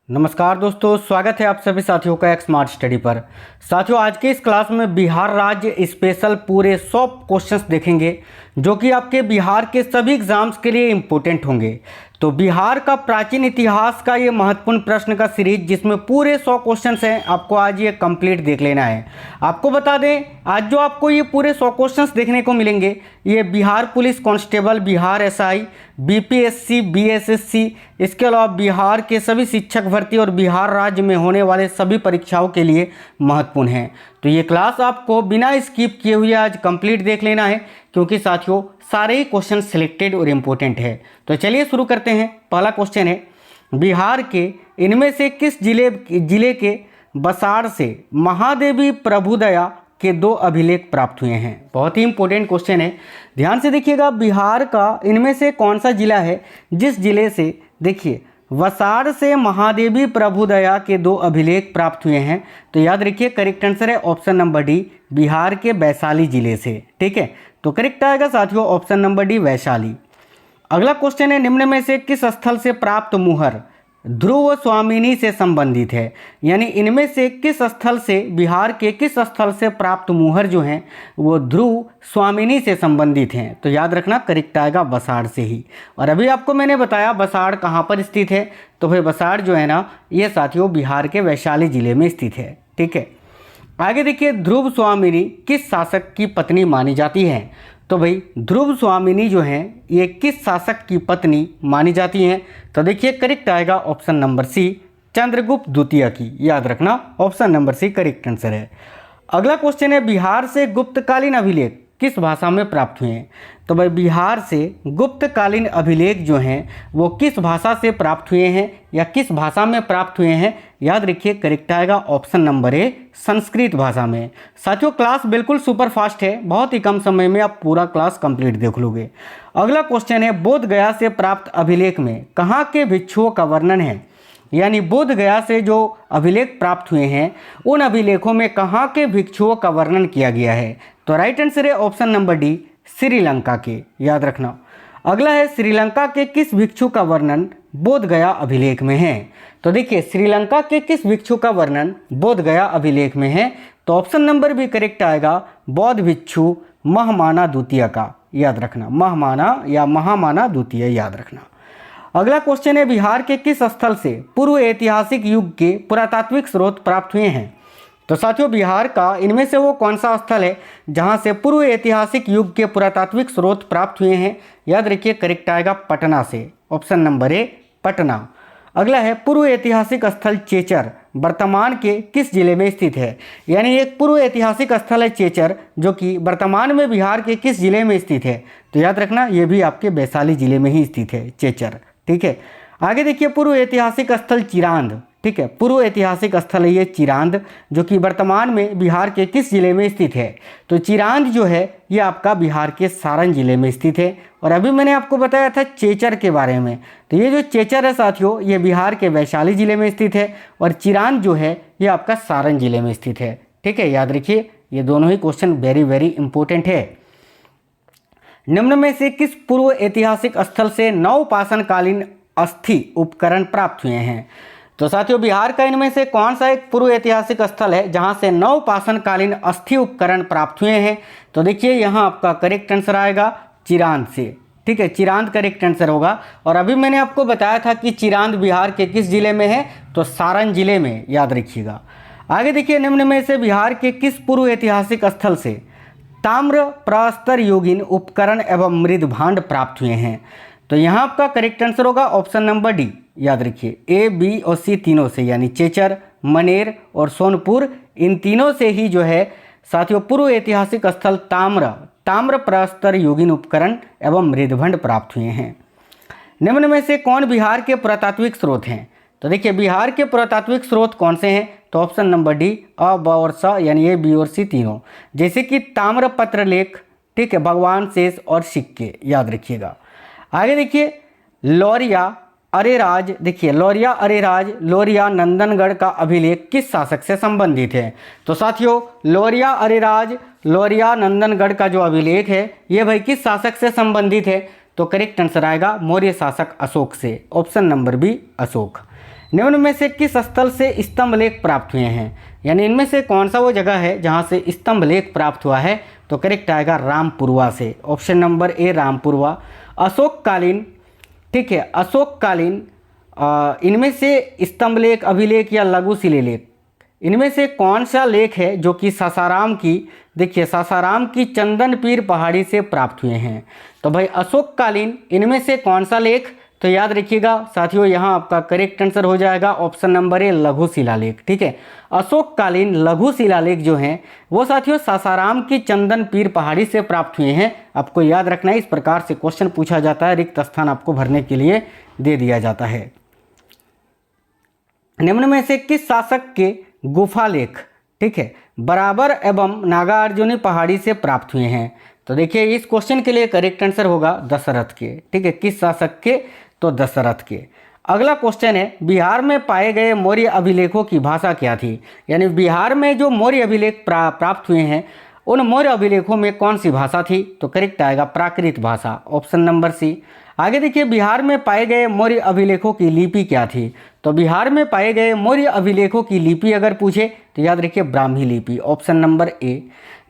नमस्कार दोस्तों, स्वागत है आप सभी साथियों का एक स्मार्ट स्टडी पर। साथियों, आज के इस क्लास में बिहार राज्य स्पेशल पूरे 100 क्वेश्चंस देखेंगे जो कि आपके बिहार के सभी एग्जाम्स के लिए इम्पोर्टेंट होंगे। तो बिहार का प्राचीन इतिहास का ये महत्वपूर्ण प्रश्न का सीरीज जिसमें पूरे 100 क्वेश्चंस हैं, आपको आज ये कंप्लीट देख लेना है। आपको बता दें, आज जो आपको ये पूरे 100 क्वेश्चंस देखने को मिलेंगे, ये Bihar police constable, Bihar SI, BPSC, BSSC, इसके अलावा बिहार के सभी शिक्षक भर्ती और बिहार राज्य में होने वाले सभी परीक्षाओं के लिए महत्वपूर्ण है। तो ये क्लास आपको बिना स्किप किए हुए आज कंप्लीट देख लेना है, क्योंकि साथियों सारे ही क्वेश्चन सिलेक्टेड और इम्पोर्टेंट है। तो चलिए शुरू करते हैं। पहला क्वेश्चन है, बिहार के इनमें से किस जिले के बसाड़ से महादेवी प्रभुदया के 2 अभिलेख प्राप्त हुए हैं? बहुत ही इंपॉर्टेंट क्वेश्चन है, ध्यान से देखिएगा। बिहार का इनमें से कौन सा जिला है जिस जिले से, देखिए, वसाड़ से महादेवी प्रभुदया के 2 अभिलेख प्राप्त हुए हैं? तो याद रखिए, करेक्ट आंसर है ऑप्शन नंबर डी, बिहार के वैशाली जिले से। ठीक है, तो करेक्ट आएगा साथियों ऑप्शन नंबर डी, वैशाली। अगला क्वेश्चन है, निम्न में से किस स्थल से प्राप्त मुहर ध्रुव स्वामिनी से संबंधित है? यानी इनमें से किस स्थल से, बिहार के किस स्थल से प्राप्त मुहर जो हैं वो ध्रुव स्वामिनी से संबंधित हैं? तो याद रखना करेक्ट आएगा बसाड़ से ही। और अभी आपको मैंने बताया बसाड़ कहाँ पर स्थित है, तो भाई बसाड़ जो है ना, ये साथियों बिहार के वैशाली जिले में स्थित है। ठीक है, आगे देखिए, ध्रुव स्वामिनी किस शासक की पत्नी मानी जाती है? तो भाई ध्रुव स्वामिनी जो हैं ये किस शासक की पत्नी मानी जाती हैं? तो देखिए करेक्ट आएगा ऑप्शन नंबर सी, चंद्रगुप्त द्वितीय की। याद रखना option number C correct answer है। अगला क्वेश्चन है, बिहार से गुप्तकालीन अभिलेख किस भाषा में प्राप्त हुए हैं? तो भाई बिहार से गुप्तकालीन अभिलेख जो हैं वो किस भाषा से प्राप्त हुए हैं या किस भाषा में प्राप्त हुए हैं? याद रखिए करेक्ट आएगा ऑप्शन नंबर ए, संस्कृत भाषा में। साथियों क्लास बिल्कुल सुपर फास्ट है, बहुत ही कम समय में आप पूरा क्लास कंप्लीट देख लोगे। अगला क्वेश्चन है, बोध गया से प्राप्त अभिलेख में कहाँ के भिक्षुओं का वर्णन है? यानी बोध गया से जो अभिलेख प्राप्त हुए हैं उन अभिलेखों में कहाँ के भिक्षुओं का वर्णन किया गया है? तो राइट आंसर है ऑप्शन नंबर डी, श्रीलंका के। याद रखना। अगला है, श्रीलंका के किस भिक्षु का वर्णन बोध गया अभिलेख में है? तो देखिए श्रीलंका के किस भिक्षु का वर्णन बोध गया अभिलेख में है? तो ऑप्शन नंबर भी करेक्ट आएगा, बौद्ध भिक्षु महमाना द्वितीय का। याद रखना, महमाना या महामाना द्वितीय, याद रखना। अगला क्वेश्चन है, बिहार के किस स्थल से पूर्व ऐतिहासिक युग के पुरातात्विक स्रोत प्राप्त हुए हैं? तो साथियों बिहार का इनमें से वो कौन सा स्थल है जहां से पूर्व ऐतिहासिक युग के पुरातात्विक स्रोत प्राप्त हुए हैं? याद रखिए करेक्ट आएगा पटना से, ऑप्शन नंबर ए, पटना। अगला है, पूर्व ऐतिहासिक स्थल चेचर वर्तमान के किस जिले में स्थित है? यानी एक पूर्व ऐतिहासिक स्थल है चेचर जो कि वर्तमान में बिहार के किस जिले में स्थित है? तो याद रखना ये भी आपके वैशाली जिले में ही स्थित है, चेचर। ठीक है, आगे देखिए, पूर्व ऐतिहासिक स्थल चिरांद। ठीक है, पूर्व ऐतिहासिक स्थल है ये चिरांद जो कि वर्तमान में बिहार के किस जिले में स्थित है? तो चिरांद जो है ये आपका बिहार के सारण जिले में स्थित है। और अभी मैंने आपको बताया था चेचर के बारे में, तो ये जो चेचर है साथियों ये बिहार के वैशाली जिले में स्थित है और चिरांद जो है ये आपका सारण जिले में स्थित है। ठीक है, याद रखिए ये दोनों ही क्वेश्चन वेरी वेरी इंपॉर्टेंट है। निम्न में से किस पूर्व ऐतिहासिक स्थल से नवपाषाणकालीन अस्थि उपकरण प्राप्त हुए हैं? तो साथियों बिहार का इनमें से कौन सा एक पूर्व ऐतिहासिक स्थल है जहां से नवपाषाणकालीन अस्थि उपकरण प्राप्त हुए हैं? तो देखिए यहां आपका करेक्ट आंसर आएगा चिरांद से। ठीक है, चिरांद करेक्ट आंसर होगा। और अभी मैंने आपको बताया था कि चिरांद बिहार के किस जिले में है? तो सारण जिले में, याद रखिएगा। आगे देखिए, निम्न में से बिहार के किस पूर्व ऐतिहासिक स्थल से ताम्र प्रस्तर योगिन उपकरण एवं मृद भांड प्राप्त हुए हैं? तो यहाँ आपका करेक्ट आंसर होगा ऑप्शन नंबर डी। याद रखिए ए, बी और सी तीनों से, यानी चेचर, मनेर और सोनपुर, इन तीनों से ही जो है साथियों पूर्व ऐतिहासिक स्थल ताम्र प्रस्तर योगिन उपकरण एवं मृदभंड प्राप्त हुए हैं। निम्न में से कौन बिहार के पुरातात्विक स्रोत हैं? तो देखिए बिहार के पुरातात्विक स्रोत कौन से हैं? तो ऑप्शन नंबर डी, अ, ब और स, यानी ए, बी और सी तीनों, जैसे कि ताम्रपत्र लेख, ठीक है, भगवान शेष और सिक्के। याद रखिएगा। आगे देखिए, लौरिया अरेराज, देखिए लौरिया अरेराज, लौरिया नंदनगढ़ का अभिलेख किस शासक से संबंधित है? तो साथियों लौरिया अरेराज, लौरिया नंदनगढ़ का जो अभिलेख है ये भाई किस शासक से संबंधित है? तो करेक्ट आंसर आएगा मौर्य शासक अशोक से, ऑप्शन नंबर बी, अशोक। निम्न में से किस स्थल से स्तंभ लेख प्राप्त हुए हैं, यानी इनमें से कौन सा वो जगह है जहाँ से स्तंभ लेख प्राप्त हुआ है, तो करेक्ट आएगा रामपुरवा से, ऑप्शन नंबर ए रामपुरवा। अशोककालीन, ठीक है, अशोककालीन इनमें से स्तंभ लेख, अभिलेख या लघु शिलालेख, इनमें से कौन सा लेख है जो कि सासाराम की, देखिए सासाराम की चंदन पीर पहाड़ी से प्राप्त हुए हैं, तो भाई अशोककालीन इनमें से कौन सा लेख, तो याद रखिएगा साथियों यहाँ आपका करेक्ट आंसर हो जाएगा ऑप्शन नंबर ए लघु शिलालेख, ठीक है। अशोककालीन लघु शिलालेख जो हैं वो साथियों सासाराम की चंदन पीर पहाड़ी से प्राप्त हुए हैं। आपको याद रखना है, इस प्रकार से क्वेश्चन पूछा जाता है, रिक्त स्थान आपको भरने के लिए दे दिया जाता है। निम्न में से किस शासक के गुफा लेख, ठीक है, बराबर एवं नागार्जुनी पहाड़ी से प्राप्त हुए हैं, तो देखिए इस क्वेश्चन के लिए करेक्ट आंसर होगा दशरथ के, ठीक है, किस शासक के, तो दशरथ के। अगला क्वेश्चन है बिहार में पाए गए मौर्य अभिलेखों की भाषा क्या थी, यानी बिहार में जो मौर्य अभिलेख प्राप्त हुए हैं उन मौर्य अभिलेखों में कौन सी भाषा थी, तो करेक्ट आएगा प्राकृत भाषा, ऑप्शन नंबर सी। आगे देखिए बिहार में पाए गए मौर्य अभिलेखों की लिपि क्या थी, तो बिहार में पाए गए मौर्य अभिलेखों की लिपि अगर पूछे तो याद रखिए ब्राह्मी लिपि, ऑप्शन नंबर ए।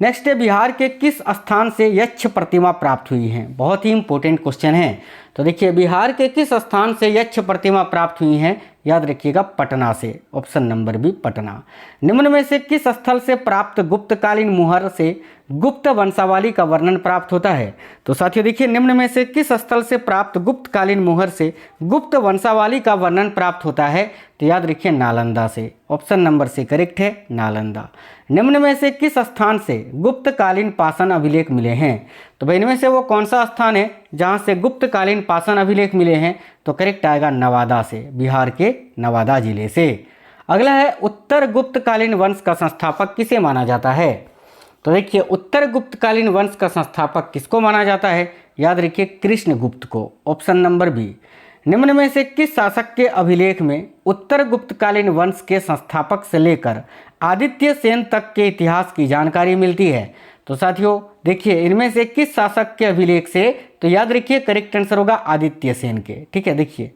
नेक्स्ट है बिहार के किस स्थान से यक्ष प्रतिमा प्राप्त हुई है, बहुत ही इंपॉर्टेंट क्वेश्चन है, तो देखिए बिहार के किस स्थान से यक्ष प्रतिमा प्राप्त हुई हैं, याद रखिएगा पटना से, ऑप्शन नंबर बी पटना। निम्न में से किस स्थल से प्राप्त गुप्तकालीन मुहर से गुप्त वंशावली का वर्णन प्राप्त होता है, तो साथियों देखिए निम्न में से किस स्थल से प्राप्त गुप्तकालीन मुहर से गुप्त वंशावली का वर्णन प्राप्त होता है, तो याद रखिए नालंदा से, ऑप्शन नंबर सी करेक्ट है नालंदा। निम्न में से किस स्थान से गुप्तकालीन पाषाण अभिलेख मिले हैं, तो भाई इनमें से वो कौन सा स्थान है जहाँ से गुप्तकालीन पाषाण अभिलेख मिले हैं, तो करेक्ट आएगा नवादा से, बिहार के नवादा जिले से। अगला है उत्तर गुप्तकालीन वंश का संस्थापक किसे माना जाता है, तो देखिए उत्तर गुप्तकालीन वंश का संस्थापक किसको माना जाता है, याद रखिए कृष्णगुप्त को, ऑप्शन नंबर बी। निम्न में से किस शासक के अभिलेख में उत्तर गुप्तकालीन वंश के संस्थापक से लेकर आदित्य सेन तक के इतिहास की जानकारी मिलती है, तो साथियों देखिए इनमें से किस शासक के अभिलेख से, तो याद रखिए करेक्ट आंसर होगा आदित्य सेन के, ठीक है। देखिए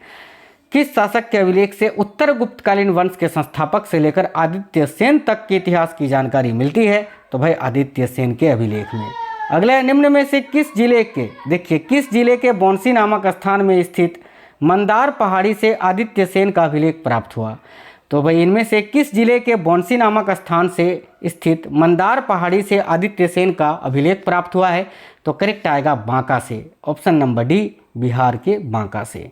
किस शासक के अभिलेख से उत्तर गुप्तकालीन वंश के संस्थापक से लेकर आदित्य सेन तक के इतिहास की जानकारी मिलती है, तो भाई आदित्य सेन के अभिलेख में। अगला है निम्न में से किस जिले के, देखिए किस जिले के बौंसी नामक स्थान में स्थित मंदार पहाड़ी से आदित्य सेन का अभिलेख प्राप्त हुआ, तो भाई इनमें से किस जिले के बौंसी नामक स्थान से स्थित मंदार पहाड़ी से आदित्य सेन का अभिलेख प्राप्त हुआ है, तो करेक्ट आएगा बांका से, ऑप्शन नंबर डी बिहार के बांका से।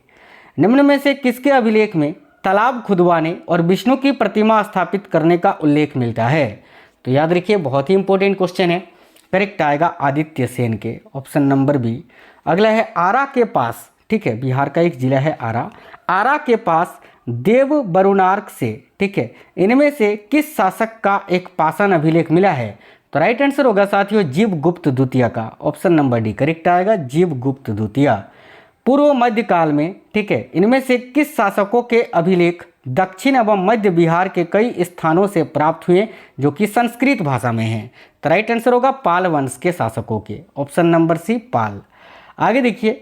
निम्न में से किसके अभिलेख में तालाब खुदवाने और विष्णु की प्रतिमा स्थापित करने का उल्लेख मिलता है, तो याद रखिए बहुत ही इंपॉर्टेंट क्वेश्चन है, करेक्ट आएगा आदित्य सेन के, ऑप्शन नंबर बी। अगला है आरा के पास, ठीक है, बिहार का एक जिला है आरा, आरा के पास देव बरुनार्क से, ठीक है, इनमें से किस शासक का एक पाषाण अभिलेख मिला है, तो राइट आंसर होगा साथियों जीवगुप्त द्वितीय का, ऑप्शन नंबर डी करेक्ट आएगा जीवगुप्त द्वितीय। पूर्व मध्य काल में, ठीक है, इनमें से किस शासकों के अभिलेख दक्षिण एवं मध्य बिहार के कई स्थानों से प्राप्त हुए जो कि संस्कृत भाषा में हैं, तो राइट आंसर होगा पाल वंश के शासकों के, ऑप्शन नंबर सी पाल। आगे देखिए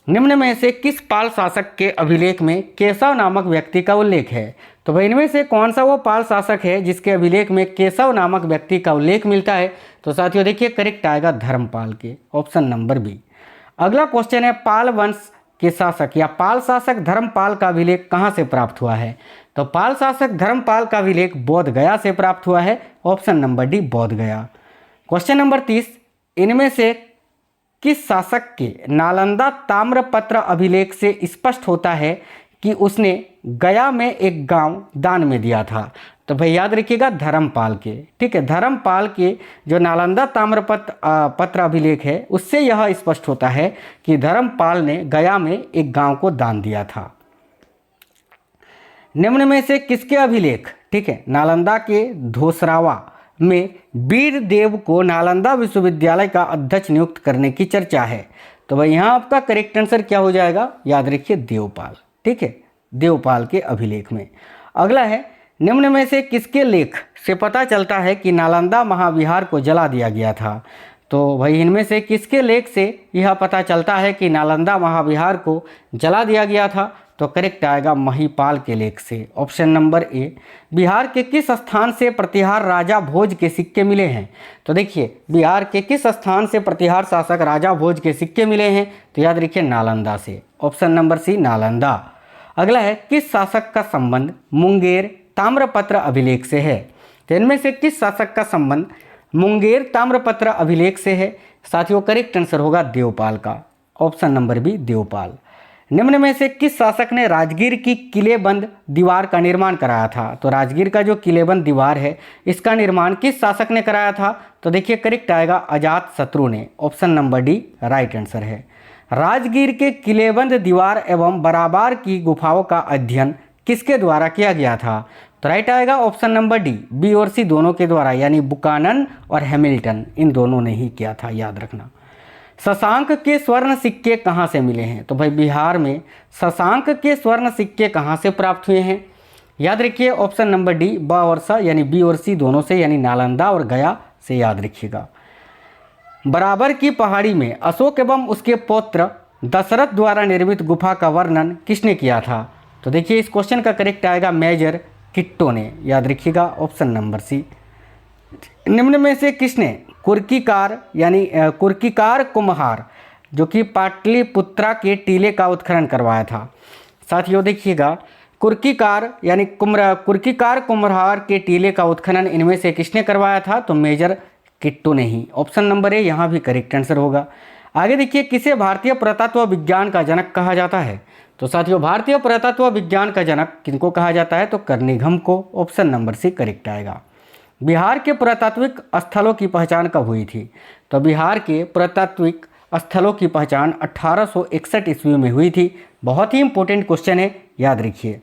निम्न में से किस पाल शासक के अभिलेख में केशव नामक व्यक्ति का उल्लेख है, तो भाई इनमें से कौन सा वो पाल शासक है जिसके अभिलेख में केशव नामक व्यक्ति का उल्लेख मिलता है, तो साथियों देखिए करेक्ट आएगा धर्मपाल के, ऑप्शन नंबर बी। अगला क्वेश्चन है पाल वंश के शासक या पाल शासक धर्मपाल का अभिलेख कहाँ से प्राप्त हुआ है, तो पाल शासक धर्मपाल का अभिलेख बोध गया से प्राप्त हुआ है, ऑप्शन नंबर डी बोध गया। क्वेश्चन नंबर 30, इनमें से किस शासक के नालंदा ताम्रपत्र अभिलेख से स्पष्ट होता है कि उसने गया में एक गांव दान में दिया था, तो भाई याद रखिएगा धर्मपाल के, ठीक है, धर्मपाल के जो नालंदा ताम्रपत्र अभिलेख है उससे यह स्पष्ट होता है कि धर्मपाल ने गया में एक गांव को दान दिया था। निम्न में से किसके अभिलेख, ठीक है, नालंदा के धोसरावा में वीर देव को नालंदा विश्वविद्यालय का अध्यक्ष नियुक्त करने की चर्चा है, तो भाई यहाँ आपका करेक्ट आंसर क्या हो जाएगा, याद रखिए देवपाल, ठीक है, देवपाल के अभिलेख में। अगला है निम्न में से किसके लेख से पता चलता है कि नालंदा महाविहार को जला दिया गया था, तो भाई इनमें से किसके लेख से यह पता चलता है कि नालंदा महाविहार को जला दिया गया था, तो करेक्ट आएगा महिपाल के लेख से, ऑप्शन नंबर ए। बिहार के किस स्थान से प्रतिहार राजा भोज के सिक्के मिले हैं? तो देखिए बिहार के किस स्थान से प्रतिहार शासक राजा भोज के सिक्के मिले हैं? तो याद रखिए नालंदा से, ऑप्शन नंबर सी नालंदा। अगला है किस शासक का संबंध मुंगेर ताम्रपत्र अभिलेख से है? तो इनमें से किस शासक का संबंध मुंगेर ताम्रपत्र अभिलेख से है? साथियों करेक्ट आंसर होगा देवपाल का, ऑप्शन नंबर बी देवपाल। निम्न में से किस शासक ने राजगीर की किलेबंद दीवार का निर्माण कराया था? तो राजगीर का जो किलेबंद दीवार है इसका निर्माण किस शासक ने कराया था? तो देखिए करेक्ट आएगा अजात शत्रु ने, option number D right answer है। राजगीर के किलेबंद दीवार एवं बराबर की गुफाओं का अध्ययन किसके द्वारा किया गया था? तो राइट आएगा ऑप्शन नंबर डी, बी और सी दोनों के द्वारा, यानी बुकानन और हैमिल्टन इन दोनों ने ही किया था, याद रखना। शशांक के स्वर्ण सिक्के कहाँ से मिले हैं? तो भाई बिहार में शशांक के स्वर्ण सिक्के कहाँ से प्राप्त हुए हैं? याद रखिए ऑप्शन नंबर डी ब और स, यानी बी और सी दोनों से, यानी नालंदा और गया से, याद रखिएगा। बराबर की पहाड़ी में अशोक एवं उसके पौत्र दशरथ द्वारा निर्मित गुफा का वर्णन किसने किया था? तो देखिए इस क्वेश्चन का करेक्ट आएगा मेजर किट्टो ने, याद रखिएगा ऑप्शन नंबर सी। निम्न में से किसने कुर्कीकार यानी कुर्कीकार कुम्हार जो कि पाटलिपुत्रा के टीले का उत्खनन करवाया था? साथियों देखिएगा कुर्कीकार यानी कुर्कीकार कुम्हार के टीले का उत्खनन इनमें से किसने करवाया था? तो मेजर किट्टो ने ही, ऑप्शन नंबर ए यहाँ भी करेक्ट आंसर होगा। आगे देखिए किसे भारतीय पुरातत्व विज्ञान का जनक कहा जाता है? तो साथियों भारतीय पुरातत्व विज्ञान का जनक किनको कहा जाता है? तो कर्निघन को, ऑप्शन नंबर सी करेक्ट आएगा। बिहार के पुरातात्विक स्थलों की पहचान कब हुई थी? तो बिहार के पुरातात्विक स्थलों की पहचान 1861 ईस्वी में हुई थी। बहुत ही इंपॉर्टेंट क्वेश्चन है, याद रखिए।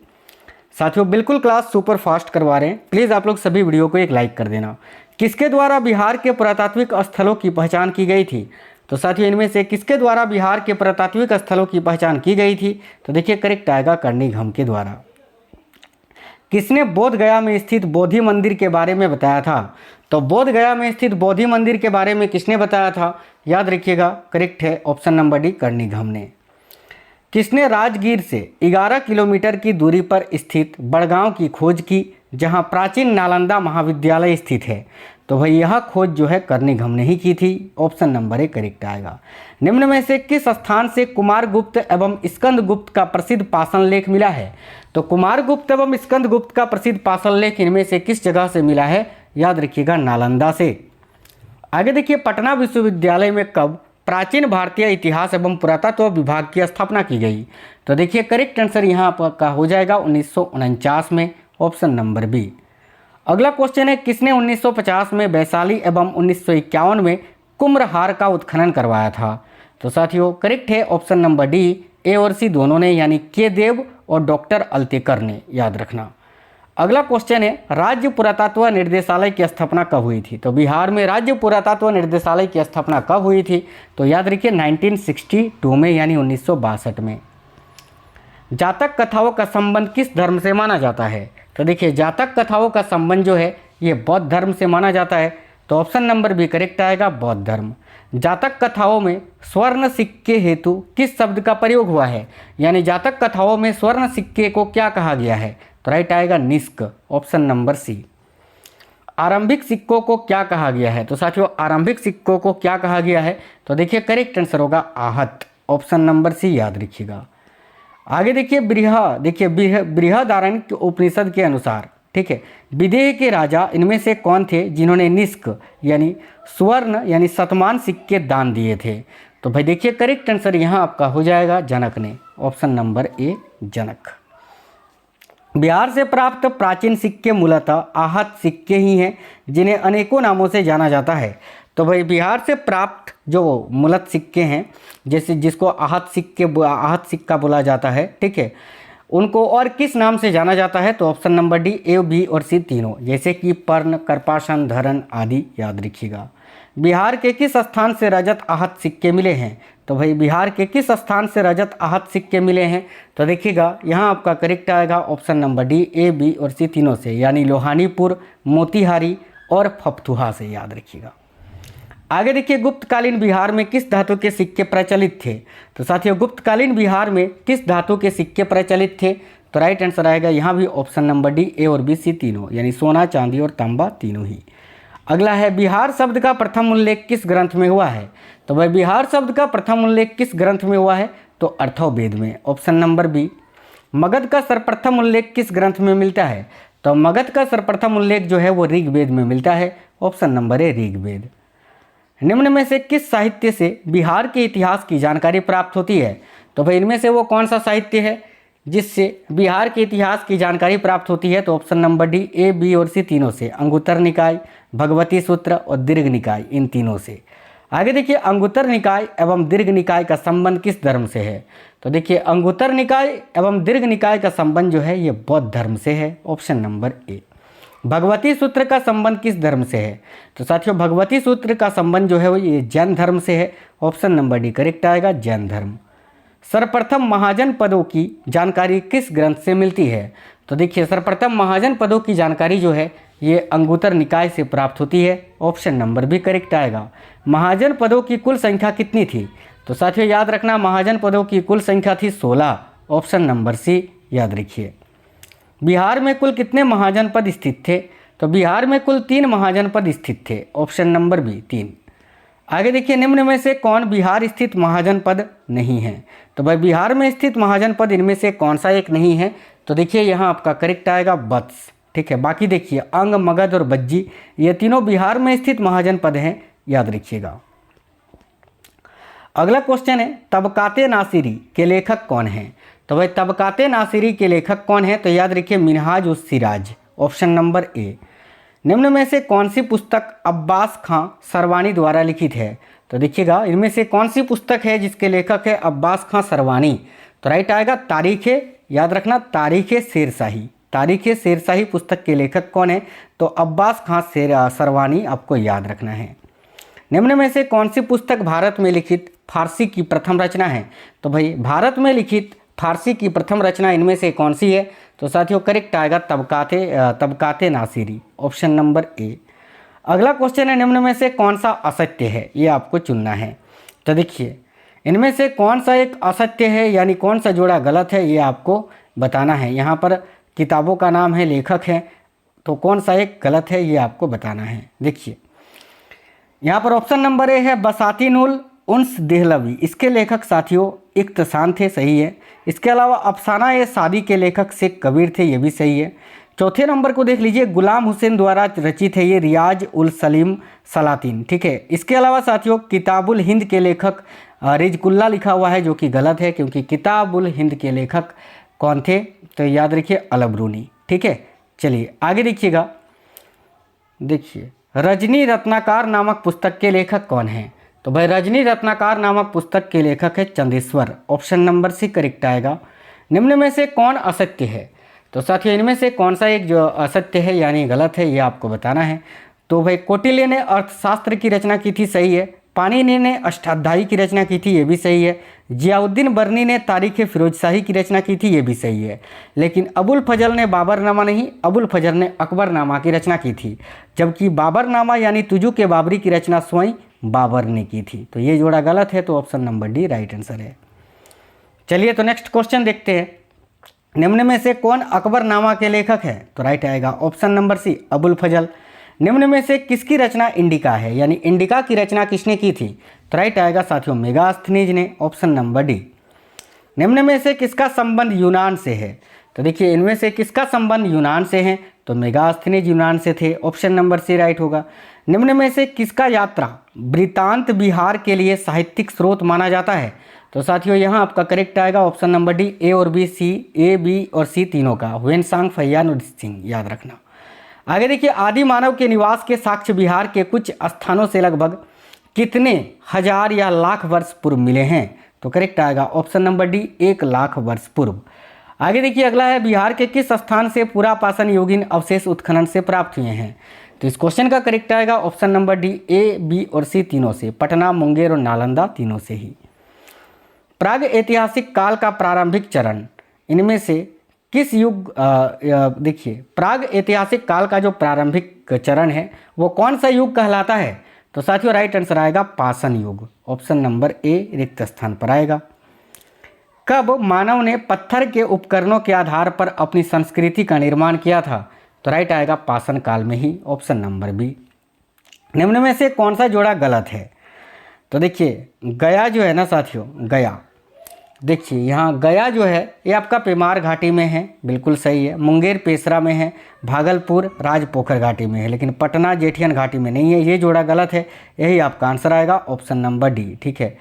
साथियों बिल्कुल क्लास सुपर फास्ट करवा रहे हैं, प्लीज़ आप लोग सभी वीडियो को एक लाइक कर देना। किसके द्वारा बिहार के पुरातात्विक स्थलों की पहचान की गई थी? तो साथियों इनमें से किसके द्वारा बिहार के पुरातात्विक स्थलों की पहचान की गई थी? तो देखिए करेक्ट आएगा कर्निघन के द्वारा। किसने बोध गया में स्थित बोधि मंदिर के बारे में बताया था? तो बोध गया में स्थित बोधि मंदिर के बारे में किसने बताया था? याद रखिएगा करेक्ट है ऑप्शन नंबर डी कर्निघन ने। किसने राजगीर से 11 किलोमीटर की दूरी पर स्थित बड़गांव की खोज की जहां प्राचीन नालंदा महाविद्यालय स्थित है? तो भाई यह खोज जो है कर्निघन ने ही की थी, ऑप्शन नंबर ए करेक्ट आएगा। निम्न में से किस स्थान से कुमारगुप्त एवं स्कंदगुप्त का प्रसिद्ध पाषाण लेख मिला है? तो कुमारगुप्त एवं स्कंदगुप्त का प्रसिद्ध पाषाण लेख इनमें से किस जगह से मिला है? याद रखिएगा नालंदा से। आगे देखिए पटना विश्वविद्यालय में कब प्राचीन भारतीय इतिहास एवं पुरातत्व विभाग की स्थापना की गई? तो देखिए करेक्ट आंसर यहाँ आपका हो जाएगा 1949 में, ऑप्शन नंबर बी। अगला क्वेश्चन है किसने 1950 में वैशाली एवं 1951 में कुम्भहार का उत्खनन करवाया था? तो साथियों करेक्ट है ऑप्शन नंबर डी, ए और सी दोनों ने, यानी के देव और डॉक्टर अल्तेकर ने, याद रखना। अगला क्वेश्चन है राज्य पुरातत्व निर्देशालय की स्थापना कब हुई थी? तो बिहार में राज्य पुरातत्व निर्देशालय की स्थापना कब हुई थी? तो याद रखिए 1962 में, यानी 1962 में। जातक कथाओं का संबंध किस धर्म से माना जाता है? तो देखिए जातक कथाओं का संबंध जो है ये बौद्ध धर्म से माना जाता है, तो ऑप्शन नंबर बी करेक्ट आएगा बौद्ध धर्म। जातक कथाओं में स्वर्ण सिक्के हेतु किस शब्द का प्रयोग हुआ है? यानी जातक कथाओं में स्वर्ण सिक्के को क्या कहा गया है? तो राइट आएगा निष्क, ऑप्शन नंबर सी। आरंभिक सिक्कों को क्या कहा गया है? तो साथियों आरंभिक सिक्कों को क्या कहा गया है? तो देखिए करेक्ट आंसर होगा आहत, ऑप्शन नंबर सी, याद रखिएगा। आगे देखिए बृहदारण्यक उपनिषद के अनुसार, ठीक है, विदेह के राजा इनमें से कौन थे जिन्होंने निष्क यानी स्वर्ण यानी शतमान सिक्के दान दिए थे? तो भाई देखिए करेक्ट आंसर यहाँ आपका हो जाएगा जनक ने, ऑप्शन नंबर ए जनक। बिहार से प्राप्त प्राचीन सिक्के मूलतः आहत सिक्के ही हैं जिन्हें अनेकों नामों से जाना जाता है। तो भाई बिहार से प्राप्त जो मूलत सिक्के हैं, जैसे जिसको आहत सिक्का बोला जाता है, ठीक है, उनको और किस नाम से जाना जाता है? तो option number D, A, B और सी तीनों, जैसे कि पर्ण, कर्पासन, धरन आदि, याद रखिएगा। बिहार के किस स्थान से रजत आहत सिक्के मिले हैं? तो भाई बिहार के किस स्थान से रजत आहत सिक्के मिले हैं? तो देखिएगा यहाँ आपका करेक्ट आएगा option number D, A, B और सी तीनों से, यानी लोहानीपुर, मोतिहारी और फफथुहा से, याद रखिएगा। आगे देखिए, गुप्तकालीन बिहार में किस धातु के सिक्के प्रचलित थे? तो साथियों, गुप्तकालीन बिहार में किस धातु के सिक्के प्रचलित थे? तो राइट आंसर आएगा यहाँ भी ऑप्शन नंबर डी, ए और बी, सी तीनों, यानी सोना, चांदी और तांबा तीनों ही। अगला है, बिहार शब्द का प्रथम उल्लेख किस ग्रंथ में हुआ है? तो भाई बिहार शब्द का प्रथम उल्लेख किस ग्रंथ में हुआ है? तो अथर्ववेद में, ऑप्शन नंबर बी। मगध का सर्वप्रथम उल्लेख किस ग्रंथ में मिलता है? तो मगध का सर्वप्रथम उल्लेख जो है वो ऋग्वेद में मिलता है, ऑप्शन नंबर ए ऋग्वेद। निम्न में से किस साहित्य से बिहार के इतिहास की जानकारी प्राप्त होती है? तो भाई इनमें से वो कौन सा साहित्य है जिससे बिहार के इतिहास की जानकारी प्राप्त होती है? तो option number D, A, B और सी तीनों से, अंगुत्तर निकाय, भगवती सूत्र और दीर्घ निकाय, इन तीनों से। आगे देखिए, अंगुत्तर निकाय एवं दीर्घ निकाय का संबंध किस धर्म से है? तो देखिए, अंगुत्तर निकाय एवं दीर्घ निकाय का संबंध जो है ये बौद्ध धर्म से है, ऑप्शन नंबर ए। भगवती सूत्र का संबंध किस धर्म से है? तो साथियों, भगवती सूत्र का संबंध जो है वो ये जैन धर्म से है, ऑप्शन नंबर डी करेक्ट आएगा, जैन धर्म। सर्वप्रथम महाजन पदों की जानकारी किस ग्रंथ से मिलती है? तो देखिए, सर्वप्रथम महाजन पदों की जानकारी जो है ये अंगुत्तर निकाय से प्राप्त होती है, ऑप्शन नंबर बी करेक्ट आएगा। महाजन पदों की कुल संख्या कितनी थी? तो साथियों याद रखना, महाजन पदों की कुल संख्या थी 16, ऑप्शन नंबर सी याद रखिए। बिहार में कुल कितने महाजन पद स्थित थे? तो बिहार में कुल 3 महाजन पद स्थित थे, ऑप्शन नंबर बी 3। आगे देखिए, निम्न में से कौन बिहार स्थित महाजन पद नहीं है? तो भाई बिहार में स्थित महाजन पद इनमें से कौन सा एक नहीं है? तो देखिए यहाँ आपका करेक्ट आएगा वत्स, ठीक है। बाकी देखिए, अंग, मगध और बज्जी, ये तीनों बिहार में स्थित महाजन पद हैं, याद रखिएगा। अगला क्वेश्चन है, तबकाते नासिरी के लेखक कौन हैं? तो भाई तबकाते नासिरी के लेखक कौन है? तो याद रखिए, मिनहाज उस सिराज, ऑप्शन नंबर ए। निम्न में से कौन सी पुस्तक अब्बास खां सरवानी द्वारा लिखित है? तो देखिएगा, इनमें से कौन सी पुस्तक है जिसके लेखक है अब्बास खां सरवानी? तो राइट आएगा तारीख, याद रखना, तारीख शेरशाही। तारीख शेरशाही पुस्तक के लेखक कौन है? तो अब्बास खां सरवानी आपको याद रखना है। निम्न में से कौन सी पुस्तक भारत में लिखित फारसी की प्रथम रचना है? तो भाई भारत में लिखित फारसी की प्रथम रचना इनमें से कौन सी है? तो साथियों करेक्ट आएगा तबकाते नासिरी, ऑप्शन नंबर ए। अगला क्वेश्चन है, निम्न में से कौन सा असत्य है? ये आपको चुनना है। तो देखिए, इनमें से कौन सा एक असत्य है, यानी कौन सा जोड़ा गलत है, ये आपको बताना है। यहाँ पर किताबों का नाम है, लेखक है, तो कौन सा एक गलत है ये आपको बताना है। देखिए यहाँ पर ऑप्शन नंबर ए है बसातीनुल उन्स देहलवी, इसके लेखक साथियों इख्तिसाम थे, सही है। इसके अलावा अफसाना ए सादी के लेखक शेख कबीर थे, ये भी सही है। चौथे नंबर को देख लीजिए, गुलाम हुसैन द्वारा रचित है ये रियाज उल सलीम सलातीन, ठीक है। इसके अलावा साथियों किताबुल हिंद के लेखक रिजकुल्ला लिखा हुआ है, जो कि गलत है, क्योंकि किताबुल हिंद के लेखक कौन थे? तो याद रखिए अलबरूनी, ठीक है। चलिए आगे देखिएगा, देखिए रजनी रत्नाकर नामक पुस्तक के लेखक कौन हैं? तो भाई रजनी रत्नाकर नामक पुस्तक के लेखक है Chandeshwar, option number C correct आएगा। निम्न में से कौन असत्य है? तो साथियों इनमें से कौन सा एक जो असत्य है यानी गलत है, ये आपको बताना है। तो भाई कौटिल्य ने अर्थशास्त्र की रचना की थी, सही है। पाणिनि ने अष्टाध्यायी की रचना की थी, ये भी सही है। जियाउद्दीन बर्नी ने तारीख फिरोजशाही की रचना की थी, ये भी सही है। लेकिन अबुल फजल ने बाबरनामा नहीं, अबुल फजल ने अकबरनामा की रचना की थी, जबकि बाबरनामा यानी तुजु के बाबरी की रचना स्वयं बाबर ने की थी। तो ये जोड़ा गलत है, तो option number D right answer है। चलिए तो नेक्स्ट क्वेश्चन देखते हैं, निम्न में से कौन अकबरनामा के लेखक है? तो राइट आएगा ऑप्शन नंबर सी अबुल फजल। निम्न में से किसकी रचना इंडिका है, यानी इंडिका की रचना किसने की थी? तो राइट आएगा साथियों मेगास्थनीज ने, ऑप्शन नंबर डी। निम्न में से किसका संबंध यूनान से है? तो देखिए इनमें से किसका संबंध यूनान से है? तो मेगास्थनीज यूनान से थे, ऑप्शन नंबर सी राइट होगा। निम्न में से किसका यात्रा वृत्तांत बिहार के लिए साहित्यिक स्रोत माना जाता है? तो साथियों यहाँ आपका करेक्ट आएगा ऑप्शन नंबर डी, ए और बी, सी, ए, बी और सी तीनों का, हुएनसांग, फैयान और सिंह, याद रखना। आगे देखिए, आदि मानव के निवास के साक्ष्य बिहार के कुछ स्थानों से लगभग कितने हजार या लाख वर्ष पूर्व मिले हैं? तो करेक्ट आएगा ऑप्शन नंबर डी, 1 लाख वर्ष पूर्व। आगे देखिए अगला है, बिहार के किस स्थान से पुरापाषाण युगीन अवशेष उत्खनन से प्राप्त हुए हैं? तो इस क्वेश्चन का करेक्ट आएगा option number D, A, B और सी तीनों से, पटना, मुंगेर और नालंदा तीनों से ही। प्राग ऐतिहासिक काल का प्रारंभिक चरण इनमें से किस युग, देखिए प्राग ऐतिहासिक काल का जो प्रारंभिक चरण है वो कौन सा युग कहलाता है? तो साथियों राइट आंसर आएगा पाषाण युग, ऑप्शन नंबर ए रिक्त स्थान पर आएगा। कब मानव ने पत्थर के उपकरणों के आधार पर अपनी संस्कृति का निर्माण किया था? तो राइट आएगा पाषाण काल में ही, ऑप्शन नंबर बी। निम्न में से कौन सा जोड़ा गलत है? तो देखिए गया जो है ना साथियों, गया देखिए यहाँ गया जो है ये आपका पेमार घाटी में है, बिल्कुल सही है। मुंगेर पेशरा में है, भागलपुर राजपोखर घाटी में है, लेकिन पटना जेठियन घाटी में नहीं है, ये जोड़ा गलत है। यही आपका आंसर आएगा, ऑप्शन नंबर डी। ठीक है,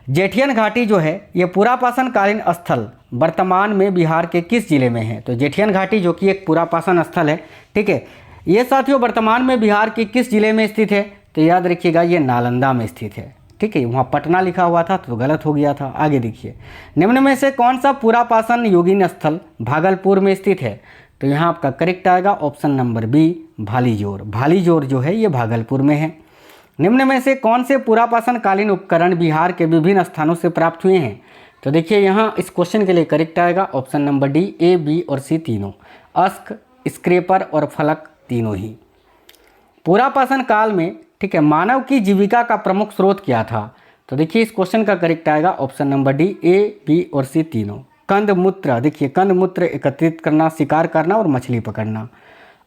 जेठियन घाटी जो है ये पुरापाषाण कालीन स्थल वर्तमान में बिहार के किस जिले में है? तो जेठियन घाटी जो कि एक पुरापाषाण स्थल है, ठीक है, ये साथियों वर्तमान में बिहार के किस जिले में स्थित है? तो याद रखिएगा ये नालंदा में स्थित है। ठीक है, वहाँ पटना लिखा हुआ था तो गलत हो गया था। आगे देखिए, निम्न में से कौन सा पुरापाषाण युगीन स्थल भागलपुर में स्थित है? तो यहाँ आपका करेक्ट आएगा, ऑप्शन नंबर बी भालीजोर। भालीजोर जो है ये भागलपुर में है। निम्न में से कौन से पुरापाषाण कालीन उपकरण बिहार के विभिन्न स्थानों से प्राप्त हुए हैं? तो देखिए यहाँ इस क्वेश्चन के लिए करेक्ट आएगा, option number D A B और सी तीनों, अस्क, स्क्रेपर और फलक तीनों ही। पुरापाषाण काल में, ठीक है, मानव की जीविका का प्रमुख स्रोत क्या था? तो देखिए इस क्वेश्चन का करेक्ट आएगा, option number D A B और सी तीनों। कंद मूत्र, देखिए कंद मूत्र एकत्रित करना, शिकार करना और मछली पकड़ना।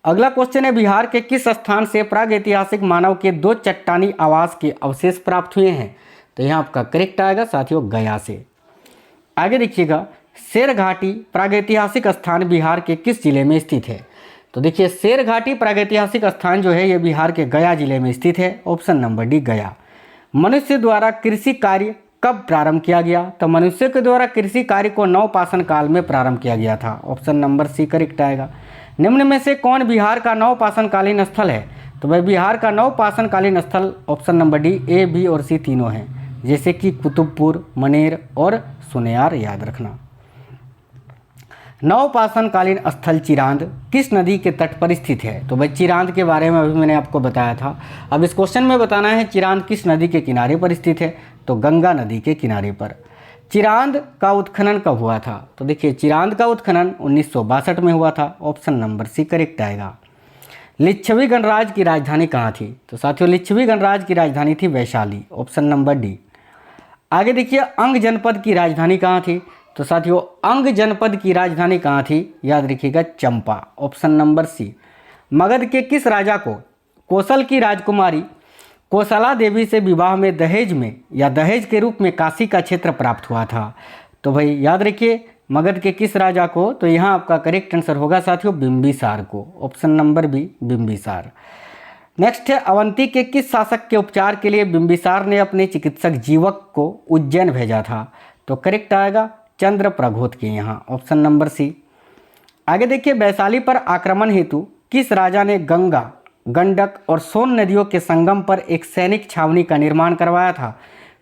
अगला क्वेश्चन है, बिहार के किस स्थान से प्रागैतिहासिक मानव के 2 चट्टानी आवास के अवशेष प्राप्त हुए हैं? तो यहाँ आपका करेक्ट आएगा साथियों गया से। आगे देखिएगा, शेर घाटी प्रागैतिहासिक स्थान बिहार के किस जिले में स्थित है? तो देखिए शेर घाटी प्रागैतिहासिक स्थान जो है ये बिहार के गया जिले में स्थित है, ऑप्शन नंबर डी गया। मनुष्य द्वारा कृषि कार्य कब प्रारंभ किया गया? तो मनुष्य के द्वारा कृषि कार्य को नवपाषाण काल में प्रारंभ किया गया था, ऑप्शन नंबर सी करेक्ट आएगा। निम्न में से कौन बिहार का नवपाषाण कालीन स्थल है? तो भाई बिहार का नवपाषाण कालीन स्थल option number D A B और सी तीनों हैं, जैसे कि कुतुबपुर, मनेर और सुनियार, याद रखना। नवपाषाण कालीन स्थल चिरांद किस नदी के तट पर स्थित है? तो भाई चिरांद के बारे में अभी मैंने आपको बताया था। अब इस क्वेश्चन में बताना है चिरांद किस नदी के किनारे पर स्थित है? तो गंगा नदी के किनारे पर। चिरांद का उत्खनन कब हुआ था? तो देखिए चिरांद का उत्खनन 1962 में हुआ था, ऑप्शन नंबर सी करेक्ट आएगा। लिच्छवी गणराज्य की राजधानी कहाँ थी? तो साथियों लिच्छवी गणराज्य की राजधानी थी वैशाली, ऑप्शन नंबर डी। आगे देखिए, अंग जनपद की राजधानी कहाँ थी? तो साथियों अंग जनपद की राजधानी कहाँ थी? याद रखिएगा चंपा, ऑप्शन नंबर सी। मगध के किस राजा को कौशल की राजकुमारी कौशला देवी से विवाह में दहेज में या दहेज के रूप में काशी का क्षेत्र प्राप्त हुआ था? तो भाई याद रखिए मगध के किस राजा को? तो यहाँ आपका करेक्ट आंसर होगा साथियों बिंबिसार को, option number B Bimbisara. Next है, अवंती के किस शासक के उपचार के लिए बिंबिसार ने अपने चिकित्सक जीवक को उज्जैन भेजा था? तो करेक्ट आएगा चंद्र प्रघोत के यहाँ, ऑप्शन नंबर सी। आगे देखिए, वैशाली पर आक्रमण हेतु किस राजा ने गंगा, गंडक और सोन नदियों के संगम पर एक सैनिक छावनी का निर्माण करवाया था?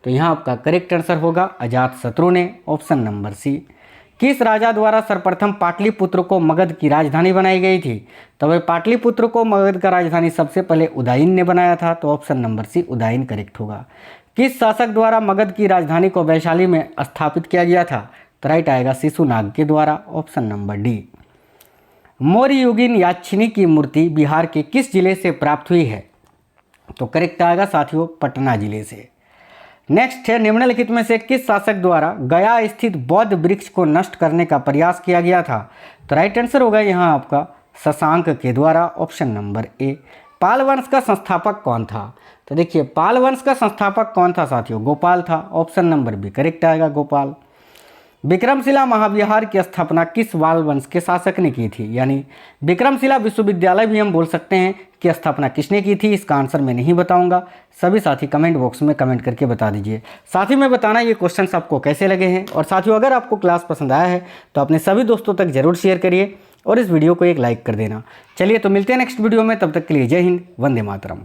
तो यहाँ आपका करेक्ट आंसर होगा अजातशत्रु ने, ऑप्शन नंबर सी। किस राजा द्वारा सर्वप्रथम पाटलिपुत्र को मगध की राजधानी बनाई गई थी? तो भाई पाटलिपुत्र को मगध का राजधानी सबसे पहले उदयन ने बनाया था, तो option number C Udayan correct होगा। किस शासक द्वारा मगध की राजधानी को वैशाली में स्थापित किया गया था? तो राइट आएगा शिशुनाग के द्वारा, ऑप्शन नंबर डी। मौर्य युगीन याक्षिणी की मूर्ति बिहार के किस जिले से प्राप्त हुई है? तो करेक्ट आएगा साथियों पटना जिले से। नेक्स्ट है, निम्नलिखित में से किस शासक द्वारा गया स्थित बौद्ध वृक्ष को नष्ट करने का प्रयास किया गया था? तो राइट आंसर होगा यहाँ आपका शशांक के द्वारा, ऑप्शन नंबर ए। पाल वंश का संस्थापक कौन था? तो देखिए पाल वंश का संस्थापक कौन था साथियों? गोपाल था, ऑप्शन नंबर बी करेक्ट आएगा गोपाल। विक्रमशिला महाविहार की स्थापना किस वाल वंश के शासक ने की थी? यानी विक्रमशिला विश्वविद्यालय भी हम बोल सकते हैं कि स्थापना किसने की थी? इसका आंसर मैं नहीं बताऊंगा, सभी साथी कमेंट बॉक्स में कमेंट करके बता दीजिए। साथ ही में बताना ये क्वेश्चंस आपको कैसे लगे हैं, और साथियों अगर आपको क्लास पसंद आया है तो अपने सभी दोस्तों तक जरूर शेयर करिए और इस वीडियो को एक लाइक कर देना। चलिए तो मिलते हैं नेक्स्ट वीडियो में, तब तक के लिए जय हिंद, वंदे मातरम।